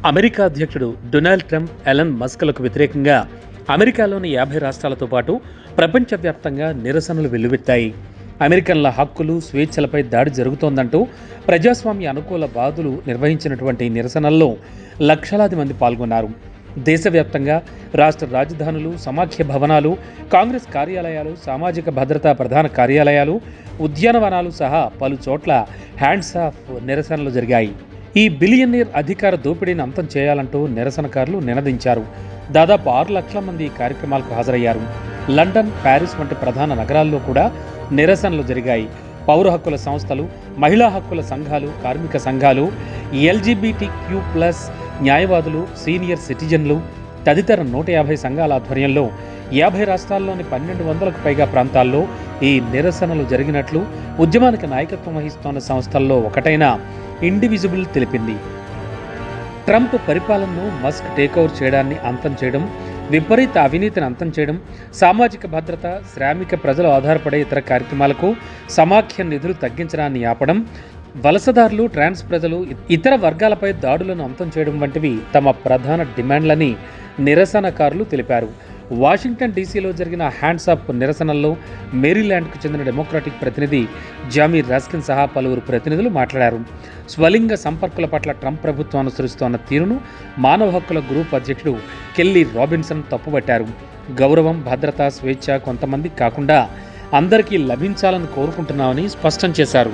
America అధ్యక్షుడు Donald Trump, Elon మస్క్లకు వ్యతిరేకంగా అమెరికాలోని 50 రాష్ట్రాలతో పాటు ప్రపంచవ్యాప్తంగా నిరసనలు వెల్లువెత్తాయి. అమెరికన్ల హక్కులు, స్వేచ్ఛలపై దాడి జరుగుతోందంటూ ప్రజాస్వామ్య అనుకూల వాదులు నిర్వహించినటువంటి నిరసనల్లో లక్షలాది మంది పాల్గొన్నారు. దేశవ్యాప్తంగా రాష్ట్ర రాజధానులు, సమాఖ్య భవనాలు, కాంగ్రెస్ కార్యాలయాలు, సామాజిక భద్రతా ప్రధాన కార్యాలయాలు, ఉద్యానవనాలు సహా పలు చోట్ల హ్యాండ్స్ ఆఫ్ నిరసనలు జరిగాయి. ఈ బిలియనీర్ అధికార దోపిడీని అంతం చేయాలంటూ నిరసనకారులు నినదించారు. దాదాపు 6 లక్షల మంది ఈ కార్యక్రమాలకు హాజరయ్యారు. లండన్, ప్యారిస్ వంటి ప్రధాన నగరాల్లో కూడా నిరసనలు జరిగాయి. పౌర హక్కుల సంస్థలు, మహిళా హక్కుల సంఘాలు, కార్మిక సంఘాలు, LGBTQ+ న్యాయవాదులు, సీనియర్ సిటిజన్లు తదితర 150 సంఘాల ఆధ్వర్యంలో 50 రాష్ట్రాల్లోని 1200కు పైగా ప్రాంతాల్లో ఈ నిరసనలు జరిగినట్లు ఉద్యమానికి నాయకత్వం వహిస్తోన్న సంస్థల్లో ఒకటైన ఇండివిజిబుల్ తెలిపింది. ట్రంప్ పరిపాలనను మస్క్ టేకోవర్ చేయడాన్ని అంతం చేయడం, విపరీత అవినీతిని అంతం చేయడం, సామాజిక భద్రత, శ్రామిక ప్రజలు ఆధారపడే ఇతర కార్యక్రమాలకు సమాఖ్య నిధులు తగ్గించడాన్ని ఆపడం, వలసదారులు, ట్రాన్స్ ప్రజలు, ఇతర వర్గాలపై దాడులను అంతం చేయడం వంటివి తమ ప్రధాన డిమాండ్లని నిరసనకారులు తెలిపారు. వాషింగ్టన్ డీసీలో జరిగిన హ్యాండ్స్ అప్ నిరసనల్లో మేరీల్యాండ్కు చెందిన డెమోక్రాటిక్ ప్రతినిధి జామీ రాస్కిన్ సహా పలువురు ప్రతినిధులు మాట్లాడారు. స్వలింగ సంపర్కుల పట్ల ట్రంప్ ప్రభుత్వం అనుసరిస్తోన్న తీరును మానవ హక్కుల గ్రూప్ అధ్యక్షుడు కెల్లీ రాబిన్సన్ తప్పుపట్టారు. గౌరవం, భద్రత, స్వేచ్ఛ కొంతమందికి కాకుండా అందరికీ లభించాలని కోరుకుంటున్నామని స్పష్టం చేశారు.